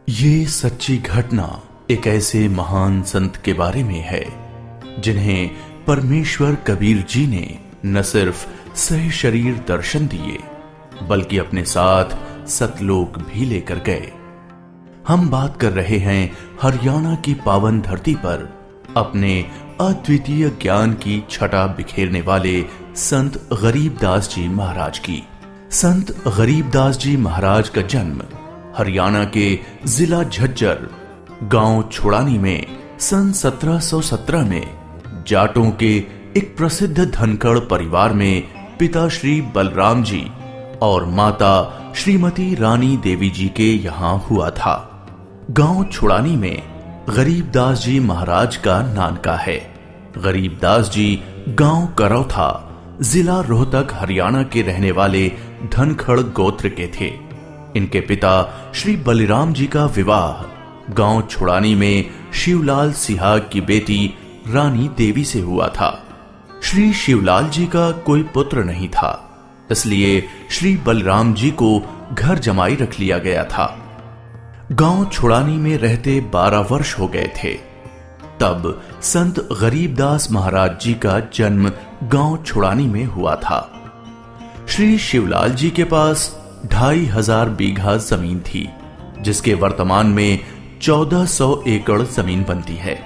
ये सच्ची घटना एक ऐसे महान संत के बारे में है जिन्हें परमेश्वर कबीर जी ने न सिर्फ सह शरीर दर्शन दिए बल्कि अपने साथ सतलोक भी लेकर गए। हम बात कर रहे हैं हरियाणा की पावन धरती पर अपने अद्वितीय ज्ञान की छटा बिखेरने वाले संत गरीबदास जी महाराज की। संत गरीबदास जी महाराज का जन्म हरियाणा के जिला झज्जर गांव छोड़ानी में सन 1717 में जाटों के एक प्रसिद्ध धनखड़ परिवार में पिता श्री बलराम जी और माता श्रीमती रानी देवी जी के यहाँ हुआ था। गांव छोड़ानी में गरीबदास जी महाराज का नानका है। गरीबदास जी गांव करौथा जिला रोहतक हरियाणा के रहने वाले धनखड़ गोत्र के थे। इनके पिता श्री बलिराम जी का विवाह गांव छोड़ानी में शिवलाल सिहाग की बेटी रानी देवी से हुआ था। श्री शिवलाल जी का कोई पुत्र नहीं था, इसलिए श्री बलराम जी को घर जमाई रख लिया गया था। गांव छोड़ानी में रहते 12 वर्ष हो गए थे तब संत गरीबदास महाराज जी का जन्म गांव छोड़ानी में हुआ था। श्री शिवलाल जी के पास 2500 बीघा जमीन थी, जिसके वर्तमान में 1400 एकड़ जमीन बनती है।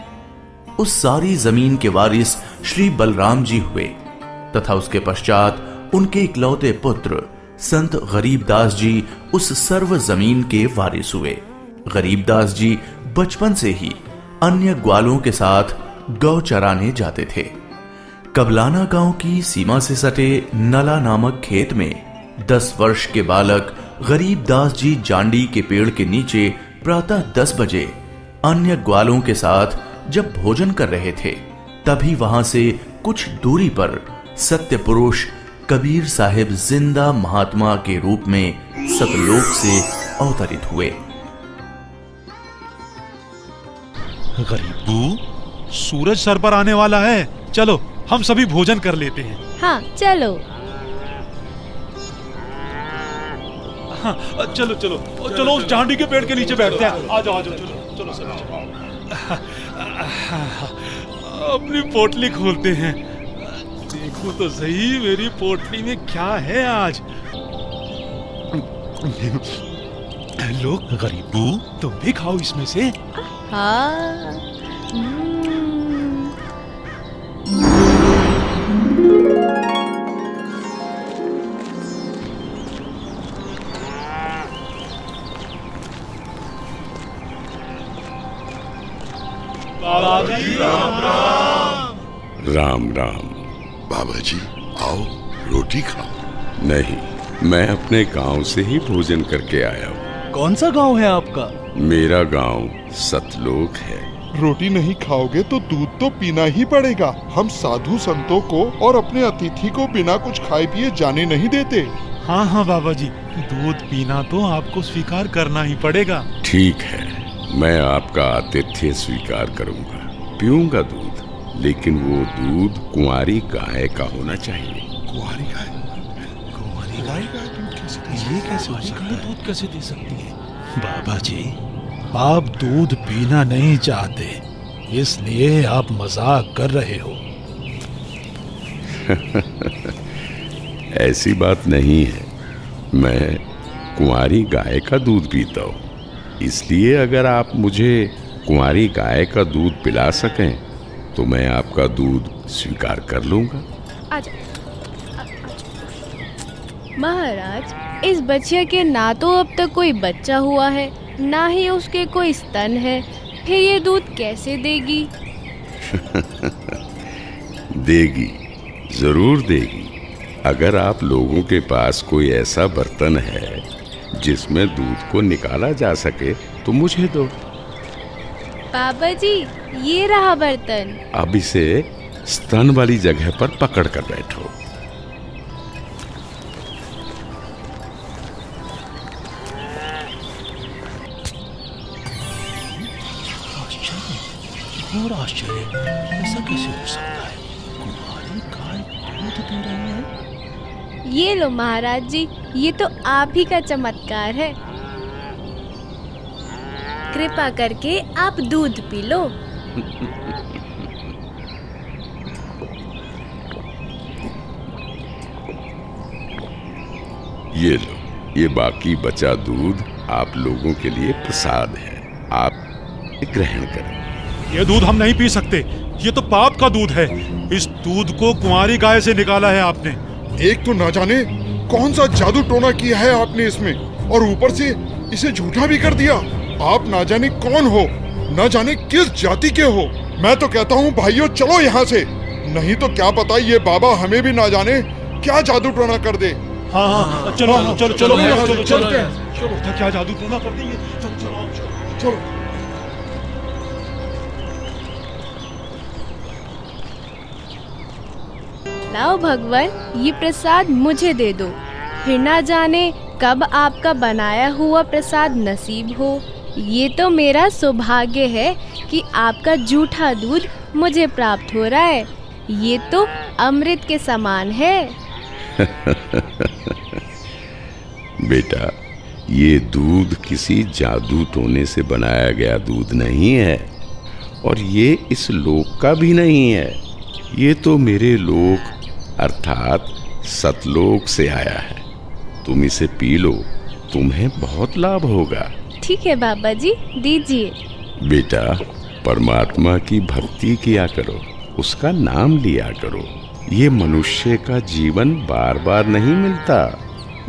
उस सारी जमीन के वारिस श्री बलराम जी हुए तथा उसके पश्चात उनके इकलौते पुत्र संत गरीबदास जी उस सर्व जमीन के वारिस हुए। गरीबदास जी बचपन से ही अन्य ग्वालों के साथ गौ चराने जाते थे। कबलाना गांव की सीमा से सटे नला नामक खेत में 10 वर्ष के बालक गरीबदास जी जांडी के पेड़ के नीचे प्रातः 10 बजे अन्य ग्वालों के साथ जब भोजन कर रहे थे, तभी वहां से कुछ दूरी पर सत्य पुरुष कबीर साहिब जिंदा महात्मा के रूप में सतलोक से अवतरित हुए। गरीबू, सूरज सर पर आने वाला है, चलो हम सभी भोजन कर लेते हैं। हाँ चलो। हाँ, चलो चलो चलो उस जांडी के पेड़ के नीचे बैठते हैं। आ जाओ चलो चलो सर। अपनी पोटली खोलते हैं। देखो तो सही मेरी पोटली में क्या है आज। लो गरीबू, तुम भी खाओ इसमें से। हाँ। राम राम। बाबा जी आओ, रोटी खाओ। नहीं, मैं अपने गांव से ही भोजन करके आया हूँ। कौन सा गांव है आपका? मेरा गांव सतलोक है। रोटी नहीं खाओगे तो दूध तो पीना ही पड़ेगा। हम साधु संतों को और अपने अतिथि को बिना कुछ खाए पिए जाने नहीं देते। हाँ हाँ बाबा जी, दूध पीना तो आपको स्वीकार करना ही पड़ेगा। ठीक है, मैं आपका आतिथ्य स्वीकार करूंगा, पीऊंगा दूध, लेकिन वो दूध कुंवारी गाय का होना चाहिए। कुंवारी गाय? कुंवारी गाय का दूध कैसे? ये कैसे हो सकता है? दूध कैसे दे सकती है? बाबा जी, आप दूध पीना नहीं चाहते, इसलिए आप मजाक कर रहे हो। ऐसी बात नहीं है, मैं कुंवारी गाय का दूध पीता हूँ, इसलिए अगर आप मुझे कुंवारी गाय का दूध पिला सकें तो मैं आपका दूध स्वीकार कर लूंगा। महाराज, इस बच्चे के ना तो अब तक कोई बच्चा हुआ है, ना ही उसके कोई स्तन है, फिर ये दूध कैसे देगी? देगी, जरूर देगी। अगर आप लोगों के पास कोई ऐसा बर्तन है जिसमें दूध को निकाला जा सके तो मुझे दो। बाबा जी, ये रहा बर्तन। अब इसे स्तन वाली जगह पर पकड़ कर बैठो। और आश्चर्य, ऐसा कैसे हो सकता है? कुंवारी गाय दूध दे रही है। ये लो महाराज जी, ये तो आप ही का चमत्कार है। कृपा करके आप दूध पी लो। ये लो, ये बाकी बचा दूध आप लोगों के लिए प्रसाद है, आप ग्रहण करें। ये दूध हम नहीं पी सकते, ये तो पाप का दूध है। इस दूध को कुंवारी गाय से निकाला है आपने। एक तो ना जाने कौन सा जादू टोना किया है आपने इसमें, और ऊपर से इसे झूठा भी कर दिया। आप ना जाने कौन हो, ना जाने किस जाति के हो। मैं तो कहता हूँ भाइयों चलो यहाँ से, नहीं तो क्या पता ये बाबा हमें भी ना जाने क्या जादू टोना कर दे। हाँ, चलो चलो चलो चलो चलते हैं। चलो, क्या जादू टोना कर देंगे। चलो। लाओ भगवान, ये प्रसाद मुझे दे दो, फिर ना जाने कब आपका बनाया हुआ प्रसाद नसीब हो। ये तो मेरा सौभाग्य है कि आपका जूठा दूध मुझे प्राप्त हो रहा है। ये तो अमृत के समान है। बेटा, ये दूध किसी जादू टोने से बनाया गया दूध नहीं है, और ये इस लोक का भी नहीं है। ये तो मेरे लोक अर्थात सतलोक से आया है। तुम इसे पी लो, तुम्हें बहुत लाभ होगा। ठीक है बाबा जी, दीजिए। बेटा, परमात्मा की भक्ति किया करो, उसका नाम लिया करो। ये मनुष्य का जीवन बार बार नहीं मिलता।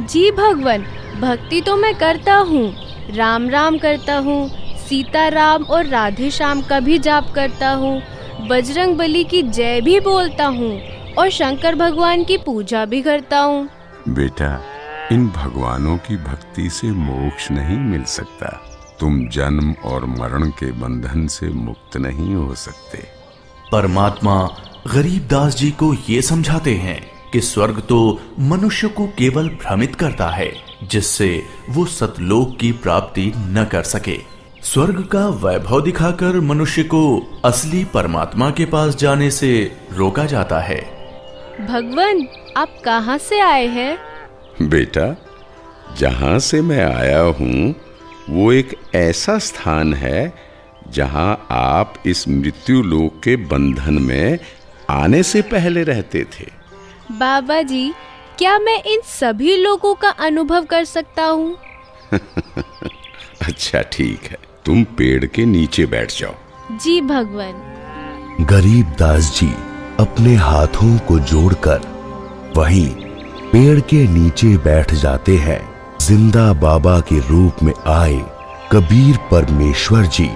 जी भगवान, भक्ति तो मैं करता हूँ, राम राम करता हूँ, सीता राम और राधे श्याम का भी जाप करता हूँ, बजरंग बली की जय भी बोलता हूँ और शंकर भगवान की पूजा भी करता हूँ। बेटा, इन भगवानों की भक्ति से मोक्ष नहीं मिल सकता। तुम जन्म और मरण के बंधन से मुक्त नहीं हो सकते। परमात्मा गरीबदास जी को ये समझाते हैं कि स्वर्ग तो मनुष्य को केवल भ्रमित करता है, जिससे वो सतलोक की प्राप्ति न कर सके। स्वर्ग का वैभव दिखाकर मनुष्य को असली परमात्मा के पास जाने से रोका जाता है। भगवान, आप कहाँ से आए हैं? बेटा, जहाँ से मैं आया हूँ वो एक ऐसा स्थान है जहाँ आप इस मृत्यु लोक के बंधन में आने से पहले रहते थे। बाबा जी, क्या मैं इन सभी लोगों का अनुभव कर सकता हूँ? अच्छा ठीक है, तुम पेड़ के नीचे बैठ जाओ। जी भगवान। गरीबदास जी अपने हाथों को जोड़कर वहीं पेड़ के नीचे बैठ जाते हैं। जिंदा बाबा के रूप में आए कबीर परमेश्वर जी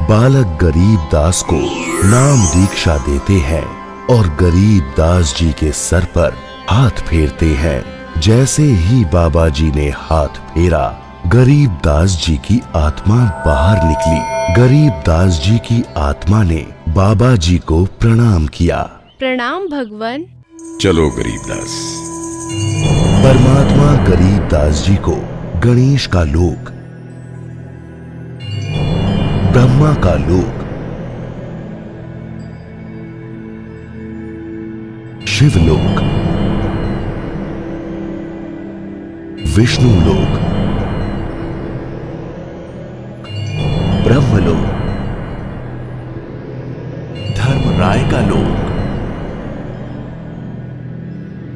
बालक गरीबदास को नाम दीक्षा देते हैं और गरीबदास जी के सर पर हाथ फेरते हैं। जैसे ही बाबा जी ने हाथ फेरा, गरीबदास जी की आत्मा बाहर निकली। गरीबदास जी की आत्मा ने बाबा जी को प्रणाम किया। प्रणाम भगवान। चलो गरीबदास। परमात्मा गरीबदास जी को गणेश का लोक, ब्रह्मा का लोक, शिवलोक, विष्णु लोक, ब्रह्मलोक, धर्मराय का लोक,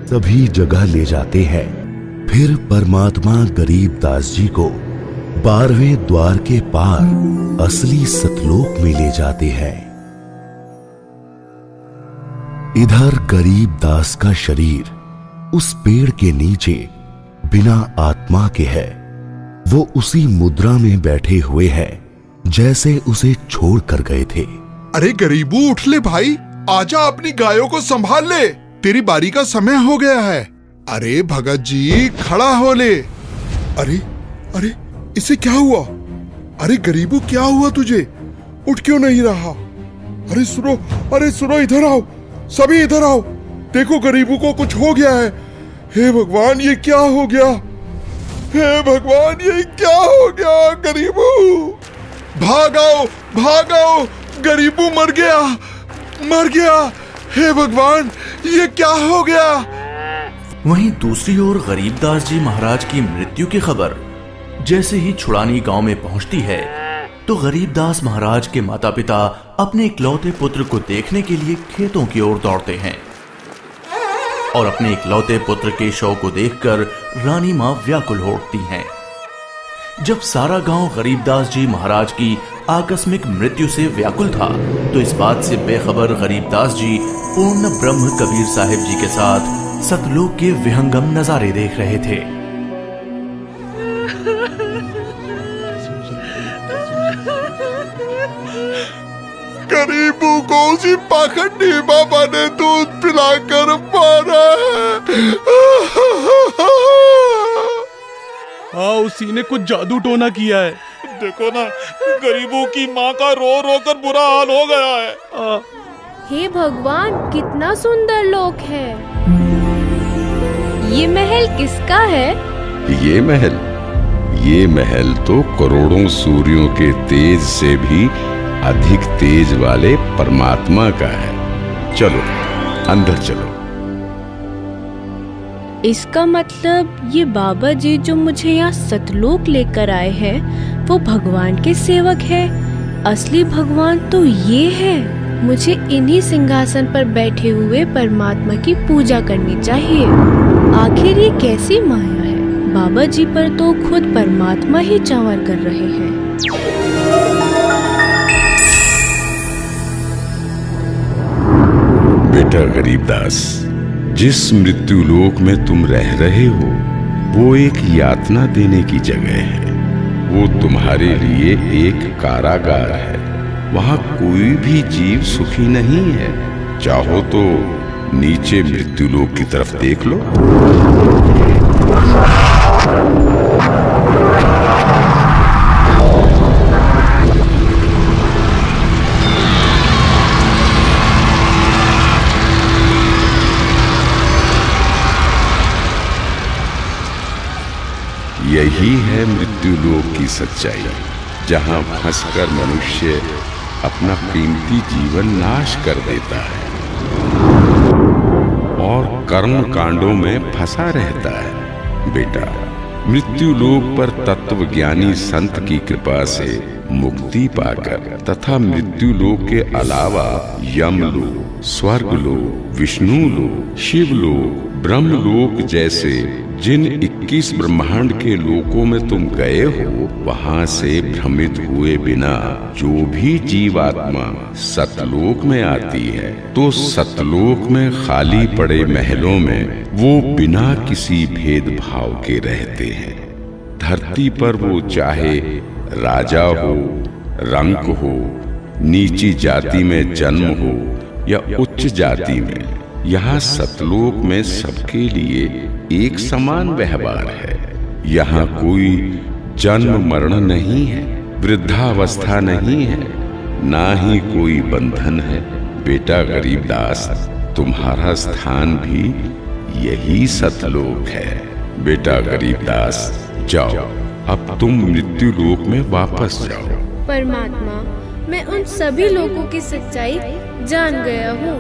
सभी जगह ले जाते हैं। फिर परमात्मा गरीबदास जी को 12वें द्वार के पार असली सतलोक में ले जाते हैं। इधर गरीबदास का शरीर उस पेड़ के नीचे बिना आत्मा के है। वो उसी मुद्रा में बैठे हुए हैं जैसे उसे छोड़ कर गए थे। अरे गरीबू, उठ ले भाई, आजा, अपनी गायों को संभाल ले, तेरी बारी का समय हो गया है। अरे भगत जी, खड़ा हो ले। अरे अरे, इसे क्या हुआ? अरे गरीबू, क्या हुआ तुझे? उठ क्यों नहीं रहा? अरे सुनो, अरे सुनो, इधर आओ, सभी इधर आओ। देखो गरीबू को कुछ हो गया है। हे भगवान, ये क्या हो गया? हे भगवान, ये क्या हो गया? गरीबू, भागाओ भागाओ, गरीबू मर गया, मर गया। हे भगवान, ये क्या हो गया? वहीं दूसरी ओर गरीबदास जी महाराज की मृत्यु की खबर जैसे ही छुड़ानी गांव में पहुंचती है, तो गरीबदास महाराज के माता पिता अपने इकलौते पुत्र को देखने के लिए खेतों की ओर दौड़ते हैं और अपने इकलौते पुत्र के शव को देखकर रानी मां व्याकुल हो उठती हैं। जब सारा गांव गरीबदास जी महाराज की आकस्मिक मृत्यु से व्याकुल था, तो इस बात से बेखबर गरीबदास जी पूर्ण ब्रह्म कबीर साहिब जी के साथ सतलोक के विहंगम नजारे देख रहे थे। गरीबों को उसी पाखंडी बाबा ने दूध पिलाकर मारा है। हाँ, उसी ने कुछ जादू टोना किया है। देखो ना, गरीबों की माँ का रो रो कर बुरा हाल हो गया है। हे भगवान, कितना सुंदर लोक है। ये महल किसका है? ये महल तो करोड़ों सूर्यों के तेज से भी अधिक तेज वाले परमात्मा का है। चलो अंदर चलो। इसका मतलब ये बाबा जी जो मुझे यहाँ सतलोक लेकर आए हैं, वो भगवान के सेवक है। असली भगवान तो ये है। मुझे इन्हीं सिंहासन पर बैठे हुए परमात्मा की पूजा करनी चाहिए। आखिर ये कैसी माया है? बाबा जी पर तो खुद परमात्मा ही चावर कर रहे हैं। बेटा गरीबदास, जिस मृत्यु लोक में तुम रह रहे हो वो एक यातना देने की जगह है। वो तुम्हारे लिए एक कारागार है। वहां कोई भी जीव सुखी नहीं है। चाहो तो नीचे मृत्यु लोक की तरफ देख लो। यही है मृत्युलोक की सच्चाई, जहां फंसकर मनुष्य अपना कीमती जीवन नाश कर देता है और कर्म कांडों में फंसा रहता है। बेटा, मृत्युलोक पर तत्वज्ञानी संत की कृपा से मुक्ति पाकर तथा मृत्युलोक के अलावा यमलोक, स्वर्गलोक, विष्णुलोक, शिवलोक, ब्रह्मलोक जैसे जिन 21 ब्रह्मांड के लोकों में तुम गए हो, वहां से भ्रमित हुए बिना जो भी जीवात्मा सतलोक में आती है, तो सतलोक में खाली पड़े महलों में वो बिना किसी भेदभाव के रहते हैं। धरती पर वो चाहे राजा हो, रंक हो, नीची जाति में जन्म हो या उच्च जाति में, यहाँ सतलोक में सबके लिए एक समान व्यवहार है। यहाँ कोई जन्म मरण नहीं है, वृद्धावस्था नहीं है, ना ही कोई बंधन है। बेटा गरीबदास, तुम्हारा स्थान भी यही सतलोक है। बेटा गरीबदास, जाओ, अब तुम मृत्यु लोक में वापस जाओ। परमात्मा, मैं उन सभी लोगों की सच्चाई जान गया हूँ।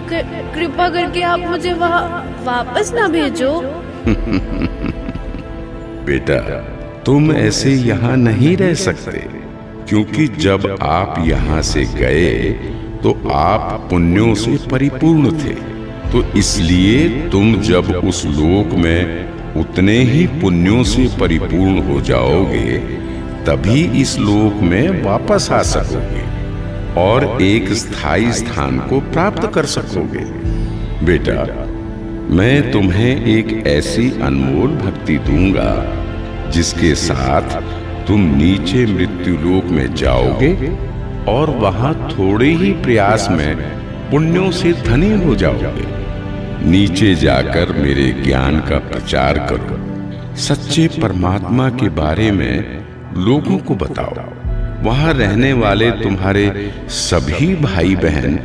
कृपा करके आप मुझे वहाँ वापस ना भेजो। बेटा, तुम ऐसे यहाँ नहीं रह सकते, क्योंकि जब आप यहाँ से गए तो आप पुण्यों से परिपूर्ण थे। तो इसलिए तुम जब उस लोक में उतने ही पुण्यों से परिपूर्ण हो जाओगे, तभी इस लोक में वापस आ सकोगे और एक स्थायी स्थान को प्राप्त कर सकोगे। बेटा, मैं तुम्हें एक ऐसी अनमोल भक्ति दूंगा जिसके साथ तुम नीचे मृत्युलोक में जाओगे और वहां थोड़े ही प्रयास में पुण्यों से धनी हो जाओगे। नीचे जाकर मेरे ज्ञान का प्रचार करो, सच्चे परमात्मा के बारे में लोगों को बताओ। वहां रहने वाले तुम्हारे सभी भाई बहन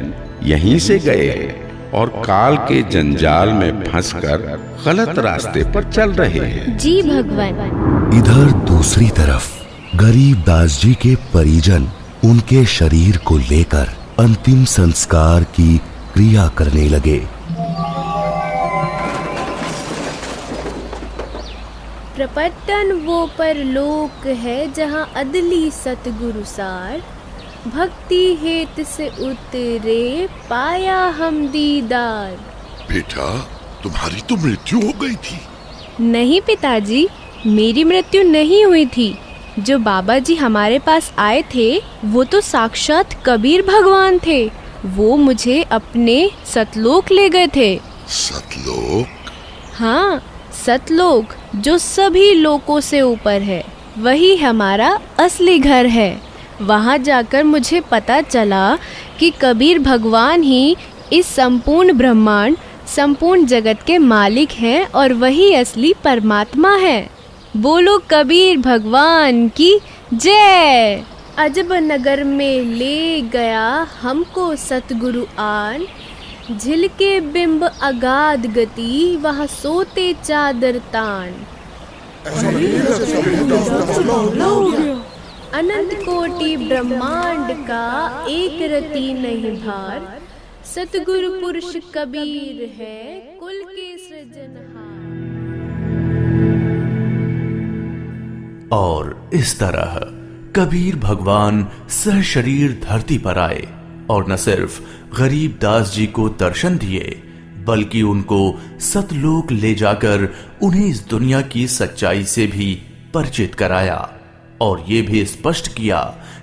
यहीं से गए हैं और काल के जंजाल में फंसकर गलत रास्ते पर चल रहे हैं। जी भगवान। इधर दूसरी तरफ गरीबदास जी के परिजन उनके शरीर को लेकर अंतिम संस्कार की क्रिया करने लगे। प्रपटन वो परलोक है जहाँ अदली सतगुरु सार, भक्ति हेत से उतरे पाया हम दीदार। बेटा, तुम्हारी तो मृत्यु हो गई थी। नहीं पिताजी, मेरी मृत्यु नहीं हुई थी। जो बाबा जी हमारे पास आए थे वो तो साक्षात कबीर भगवान थे। वो मुझे अपने सतलोक ले गए थे। सतलोक? हाँ, सतलोक जो सभी लोकों से ऊपर है, वही हमारा असली घर है। वहाँ जाकर मुझे पता चला कि कबीर भगवान ही इस संपूर्ण ब्रह्मांड, संपूर्ण जगत के मालिक हैं और वही असली परमात्मा है। बोलो कबीर भगवान की जय। अजब नगर में ले गया हमको सतगुरु आन, झिलके बिंब अगाध गति वहाँ सोते चादर तान। अनंत कोटि ब्रह्मांड का एक रति नहीं भार, सतगुरु पुरुष कबीर है कुल के सृजनहार। और इस तरह कबीर भगवान सहशरीर धरती पर आए और न सिर्फ गरीब दास जी को दर्शन दिए, बल्कि उनको सतलोक ले जाकर उन्हें इस दुनिया की सच्चाई से भी परिचित कराया और ये भी स्पष्ट किया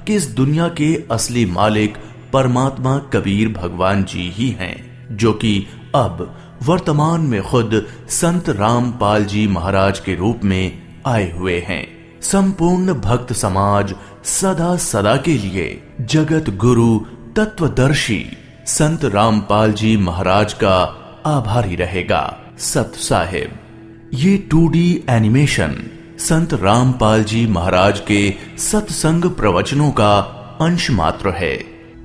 कि इस दुनिया के असली मालिक परमात्मा कबीर भगवान जी ही हैं, जो कि अब वर्तमान में खुद संत रामपाल जी महाराज के रूप में आए हुए हैं। संपूर्ण भक्त समाज सदा सदा के लिए जगत गुरु तत्वदर्शी संत रामपाल जी महाराज का आभारी रहेगा। सत साहिब। ये 2D एनिमेशन संत रामपाल जी महाराज के सत्संग प्रवचनों का अंश मात्र है।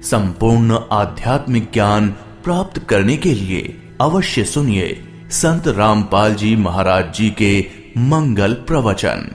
संपूर्ण आध्यात्मिक ज्ञान प्राप्त करने के लिए अवश्य सुनिए संत रामपाल जी महाराज जी के मंगल प्रवचन।